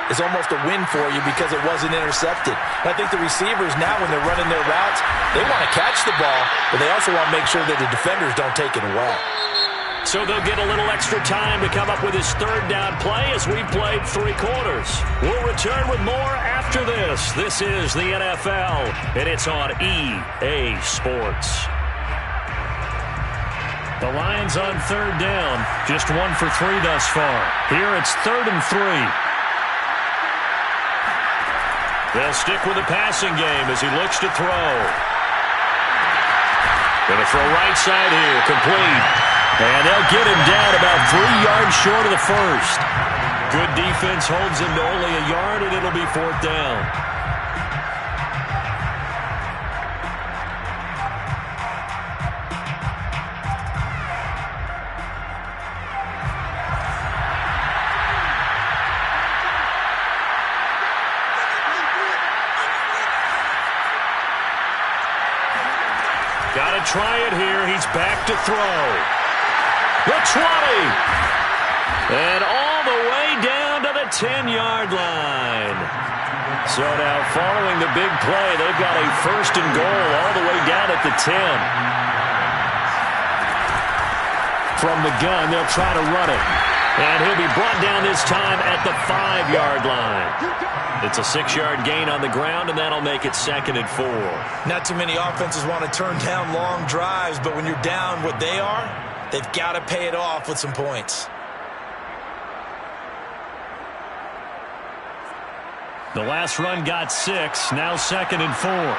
Speaker 2: is almost a win for you because it wasn't intercepted. And I think the receivers now, when they're running their routes, they want to catch the ball, but they also want to make sure that the defenders don't take it away.
Speaker 1: So they'll get a little extra time to come up with his 3rd down play as we played 3 quarters. We'll return with more after this. This is the NFL, and it's on EA Sports. The Lions on 3rd down, just 1 for 3 thus far. Here it's 3rd and 3. They'll stick with the passing game as he looks to throw. Going to throw right side here, complete. And they'll get him down about 3 yards short of the 1st. Good defense holds him to only a yard, and it'll be 4th down. Got to try it here. He's back to throw. The 20. And all the way down to the 10-yard line. So now following the big play, they've got a first and goal all the way down at the 10. From the gun, they'll try to run it. And he'll be brought down this time at the 5-yard line. It's a 6-yard gain on the ground, and that'll make it 2nd and 4.
Speaker 2: Not too many offenses want to turn down long drives, but when you're down what they are, they've got to pay it off with some points.
Speaker 1: The last run got 6, now 2nd and 4.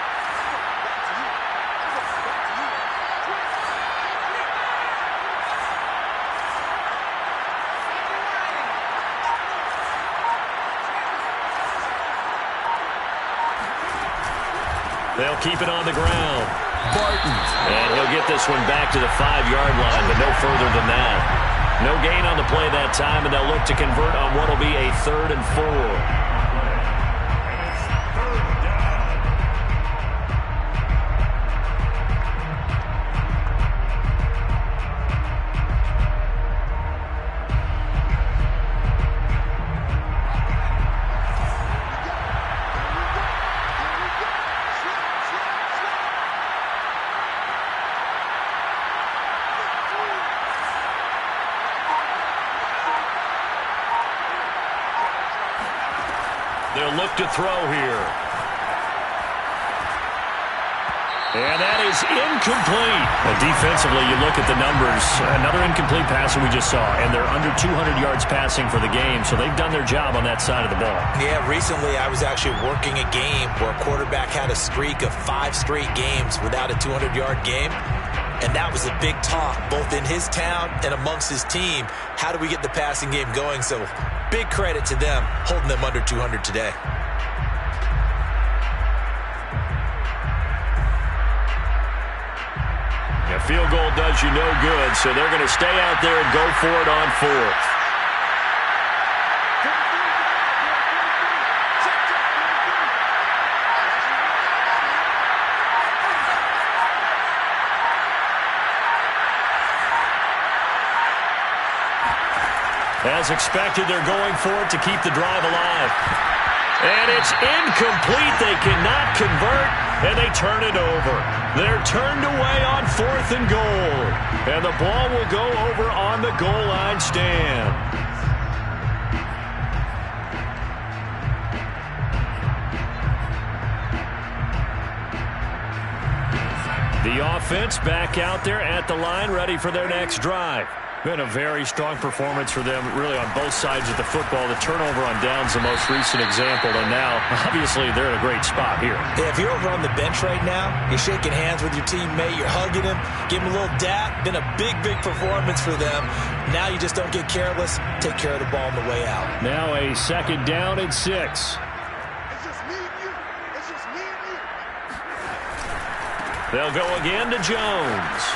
Speaker 1: They'll keep it on the ground. Barton. And he'll get this one back to the 5-yard line, but no further than that. No gain on the play that time, and they'll look to convert on what will be a 3rd and 4. They'll look to throw here. And that is incomplete. Defensively, you look at the numbers. Another incomplete pass that we just saw, and they're under 200 yards passing for the game, so they've done their job on that side of the ball.
Speaker 2: Yeah, recently I was actually working a game where a quarterback had a streak of 5 straight games without a 200-yard game, and that was a big talk, both in his town and amongst his team. How do we get the passing game going? So big credit to them, holding them under 200 today.
Speaker 1: A field goal does you no good, so they're going to stay out there and go for it on 4th. As expected, they're going for it to keep the drive alive. And it's incomplete. They cannot convert, and they turn it over. They're turned away on 4th and goal. And the ball will go over on the goal line stand. The offense back out there at the line, ready for their next drive. Been a very strong performance for them, really, on both sides of the football. The turnover on downs, the most recent example, and now, obviously, they're in a great spot here.
Speaker 2: Yeah, if you're over on the bench right now, you're shaking hands with your teammate, you're hugging him, give him a little dap. Been a big, big performance for them. Now you just don't get careless. Take care of the ball on the way out.
Speaker 1: Now a 2nd down and 6.
Speaker 4: It's just me and you. It's just me and you.
Speaker 1: They'll go again to Jones.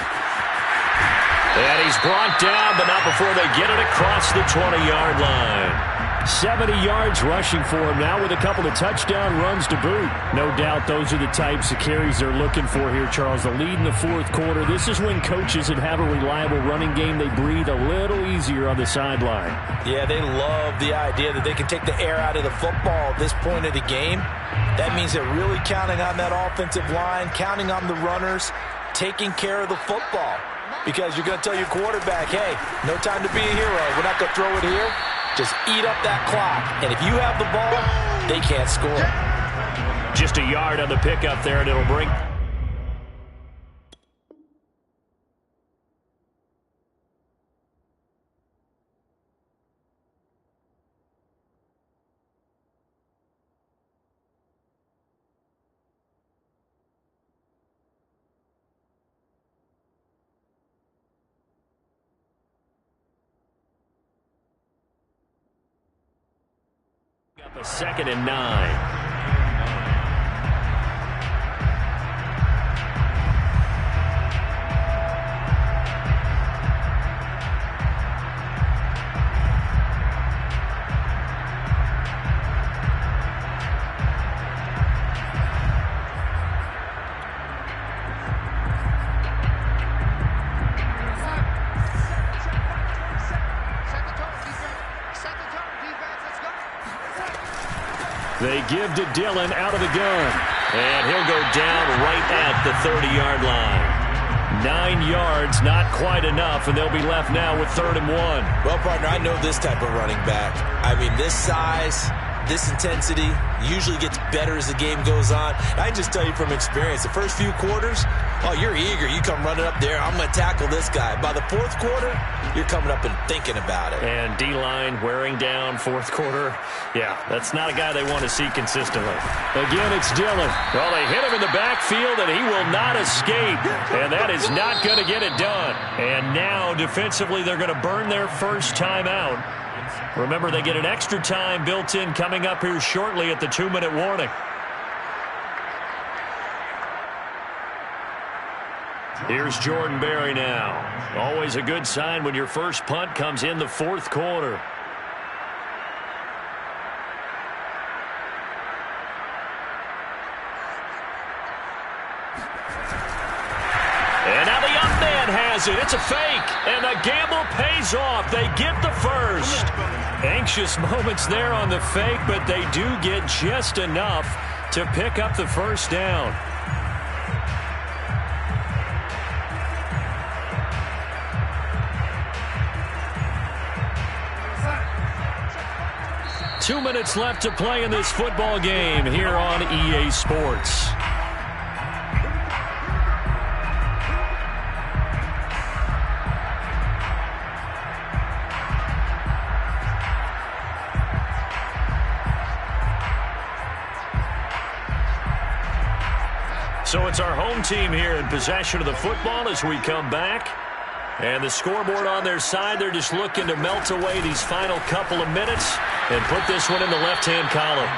Speaker 1: And he's brought down, but not before they get it across the 20-yard line. 70 yards rushing for him now with a couple of touchdown runs to boot. No doubt those are the types of carries they're looking for here, Charles. The lead in the 4th quarter. This is when coaches that have a reliable running game, they breathe a little easier on the sideline.
Speaker 2: Yeah, they love the idea that they can take the air out of the football at this point of the game. That means they're really counting on that offensive line, counting on the runners, taking care of the football. Because you're going to tell your quarterback, hey, no time to be a hero. We're not going to throw it here. Just eat up that clock. And if you have the ball, they can't score.
Speaker 1: Just a yard on the pickup there, and it'll bring... A 2nd and 9. They give to Dillon out of the gun. And he'll go down right at the 30-yard line. 9 yards, not quite enough, and they'll be left now with 3rd and 1.
Speaker 2: Well, partner, I know this type of running back. I mean, this size, this intensity usually gets better as the game goes on. I can just tell you from experience, the first few quarters, oh, you're eager. You come running up there, I'm going to tackle this guy. By the 4th quarter, you're coming up and thinking about it.
Speaker 1: And D-line wearing down 4th quarter. Yeah, that's not a guy they want to see consistently. Again, it's Dillon. Well, they hit him in the backfield, and he will not escape. And that is not going to get it done. And now, defensively, they're going to burn their first timeout. Remember, they get an extra time built in coming up here shortly at the 2-minute warning. Here's Jordan Berry now. Always a good sign when your first punt comes in the 4th quarter. And now the young man has it. It's a fake. And the gamble pays off. They get the first. Anxious moments there on the fake, but they do get just enough to pick up the first down. Two minutes left to play in this football game here on EA Sports. So it's our home team here in possession of the football as we come back. And the scoreboard on their side, they're just looking to melt away these final couple of minutes and put this one in the left-hand column.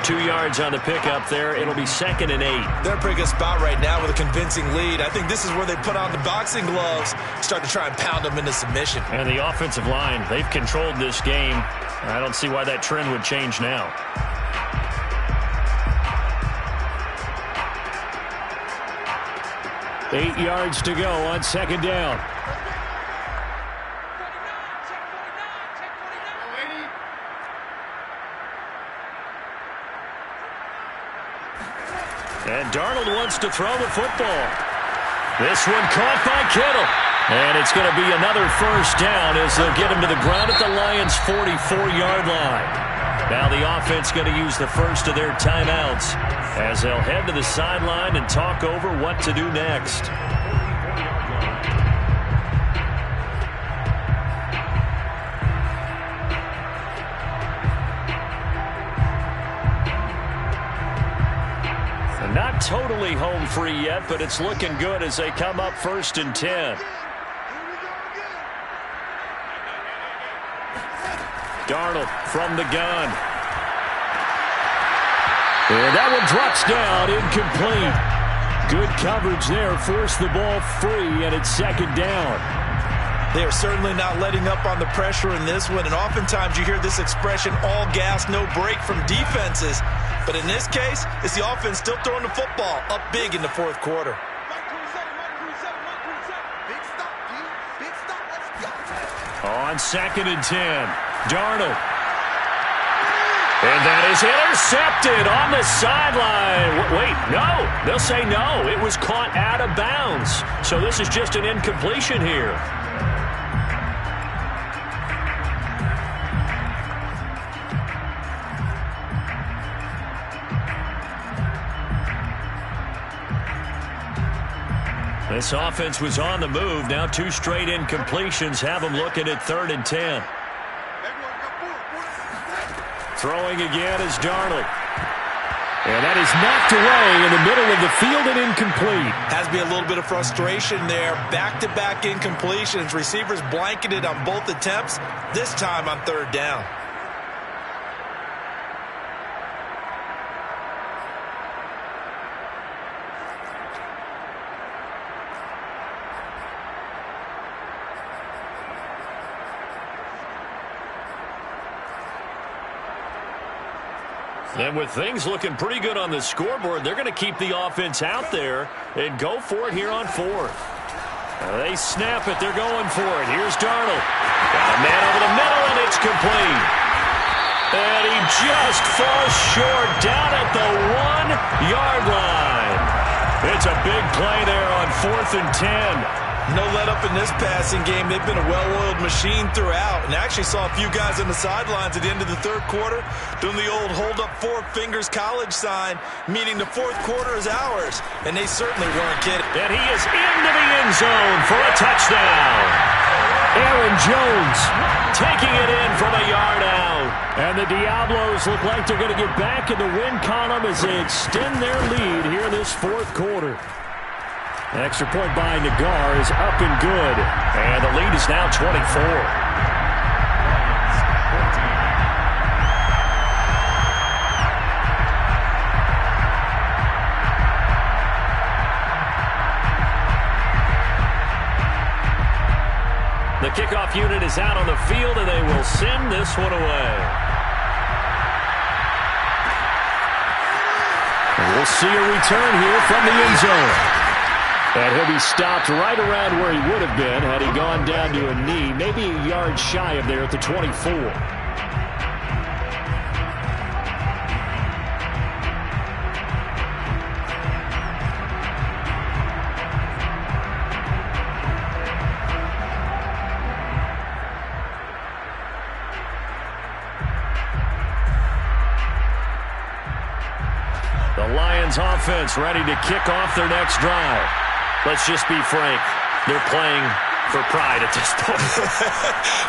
Speaker 1: 2 yards on the pickup there. It'll be 2nd and 8.
Speaker 2: They're in a pretty good spot right now with a convincing lead. I think this is where they put on the boxing gloves, start to try and pound them into submission.
Speaker 1: And the offensive line, they've controlled this game. I don't see why that trend would change now. Eight yards to go on 2nd down. And Darnold wants to throw the football. This one caught by Kittle. And it's going to be another first down as they'll get him to the ground at the Lions' 44-yard line. Now the offense going to use the first of their timeouts as they'll head to the sideline and talk over what to do next. And not totally home free yet, but it's looking good as they come up 1st and 10. Darnold from the gun. And that one drops down, incomplete. Good coverage there, forced the ball free, and it's 2nd down.
Speaker 2: They are certainly not letting up on the pressure in this one, and oftentimes you hear this expression, all gas, no break from defenses. But in this case, it's the offense still throwing the football up big in the 4th quarter.
Speaker 1: On 2nd and 10, Darnold. And that is intercepted on the sideline. Wait, no. They'll say no. It was caught out of bounds. So this is just an incompletion here. This offense was on the move. Now 2 straight incompletions have them looking at 3rd and 10. Throwing again is Darnold. And that is knocked away in the middle of the field and incomplete.
Speaker 2: Has to be a little bit of frustration there. Back-to-back incompletions. Receivers blanketed on both attempts, this time on 3rd down.
Speaker 1: And with things looking pretty good on the scoreboard, they're going to keep the offense out there and go for it here on 4th. They snap it. They're going for it. Here's Darnold. Got a man over the middle, and it's complete. And he just falls short down at the 1-yard line. It's a big play there on 4th and 10.
Speaker 2: No let up in this passing game. They've been a well-oiled machine throughout. And I actually saw a few guys on the sidelines at the end of the third quarter doing the old hold up 4 fingers college sign, meaning the fourth quarter is ours. And they certainly weren't kidding.
Speaker 1: And he is into the end zone for a touchdown. Aaron Jones taking it in from a yard out. And the Diablos look like they're going to get back in the win column as they extend their lead here in this fourth quarter. An extra point by Nagar is up and good. And the lead is now 24. The kickoff unit is out on the field, and they will send this one away. And we'll see a return here from the end zone. And he'll be stopped right around where he would have been had he gone down to a knee, maybe a yard shy of there at the 24. The Lions offense ready to kick off their next drive. Let's just be frank. They're playing for pride at this point.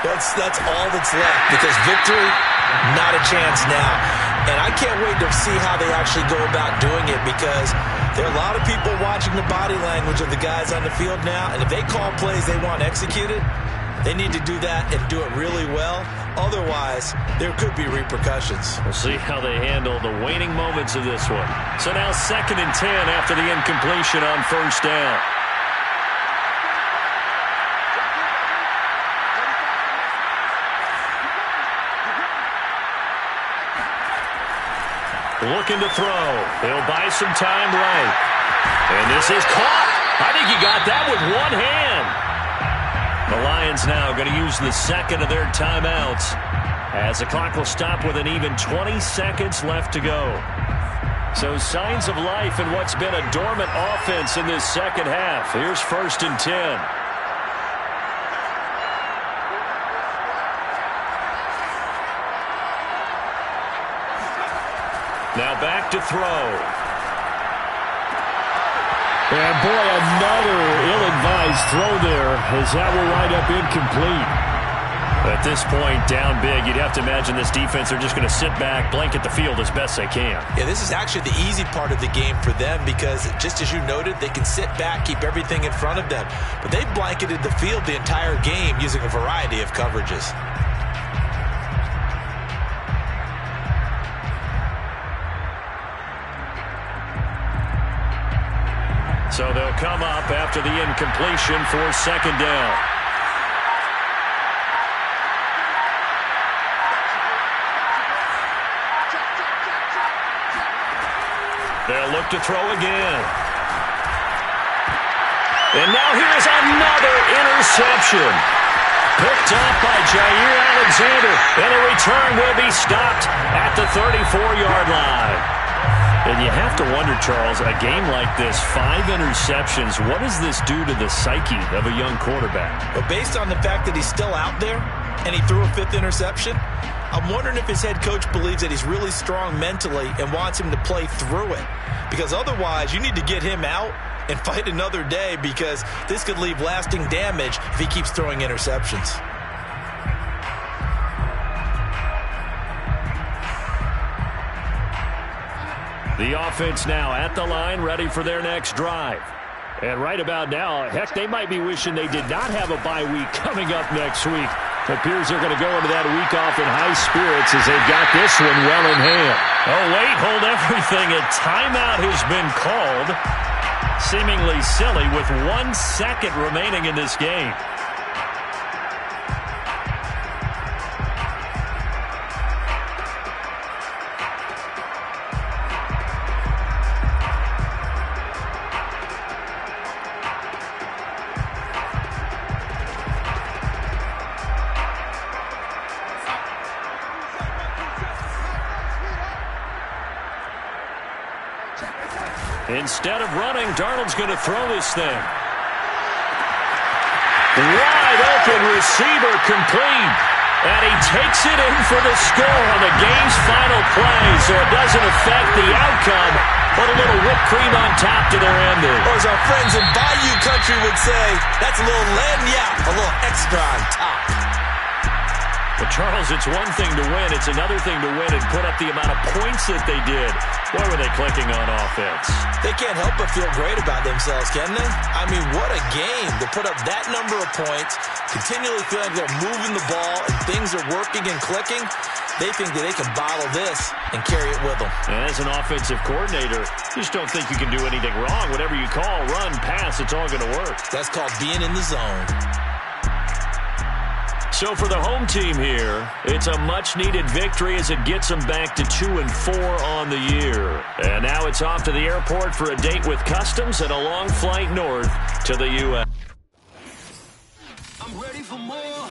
Speaker 2: That's all that's left, because victory, not a chance now. And I can't wait to see how they actually go about doing it, because there are a lot of people watching the body language of the guys on the field now, and if they call plays they want executed, they need to do that and do it really well. Otherwise, there could be repercussions.
Speaker 1: We'll see how they handle the waning moments of this one. So now 2nd and 10 after the incompletion on first down. Looking to throw. He'll buy some time right. And this is caught. I think he got that with one hand. The Lions now going to use the second of their timeouts as the clock will stop with an even 20 seconds left to go. So signs of life in what's been a dormant offense in this second half. Here's 1st and 10. Now back to throw. And boy, another ill-advised throw there as that will wind up incomplete. At this point, down big, you'd have to imagine this defense are just going to sit back, blanket the field as best they can.
Speaker 2: Yeah, this is actually the easy part of the game for them, because just as you noted, they can sit back, keep everything in front of them. But they've blanketed the field the entire game using a variety of coverages.
Speaker 1: So they'll come up after the incompletion for 2nd down. They'll look to throw again. And now here's another interception. Picked up by Jair Alexander. And the return will be stopped at the 34-yard line. And you have to wonder, Charles, a game like this, 5 interceptions, what does this do to the psyche of a young quarterback?
Speaker 2: But based on the fact that he's still out there and he threw a 5th interception, I'm wondering if his head coach believes that he's really strong mentally and wants him to play through it. Because otherwise, you need to get him out and fight another day, because this could leave lasting damage if he keeps throwing interceptions.
Speaker 1: The offense now at the line, ready for their next drive. And right about now, heck, they might be wishing they did not have a bye week coming up next week. It appears they're going to go into that week off in high spirits as they've got this one well in hand. Oh, wait, hold everything. A timeout has been called. Seemingly silly with 1 second remaining in this game. Instead of running, Darnold's going to throw this thing. Wide open receiver complete. And he takes it in for the score on the game's final play, so it doesn't affect the outcome, but a little whipped cream on top to their ending.
Speaker 2: Or as our friends in Bayou Country would say, that's a little lagniappe, a little extra on top.
Speaker 1: But, Charles, it's one thing to win. It's another thing to win and put up the amount of points that they did. Boy, were they clicking on offense.
Speaker 2: They can't help but feel great about themselves, can they? I mean, what a game to put up that number of points, continually feel like they're moving the ball and things are working and clicking. They think that they can bottle this and carry it with them.
Speaker 1: And as an offensive coordinator, you just don't think you can do anything wrong. Whatever you call, run, pass, it's all going to work.
Speaker 2: That's called being in the zone.
Speaker 1: So for the home team here, it's a much-needed victory as it gets them back to 2-4 on the year. And now it's off to the airport for a date with Customs and a long flight north to the U.S.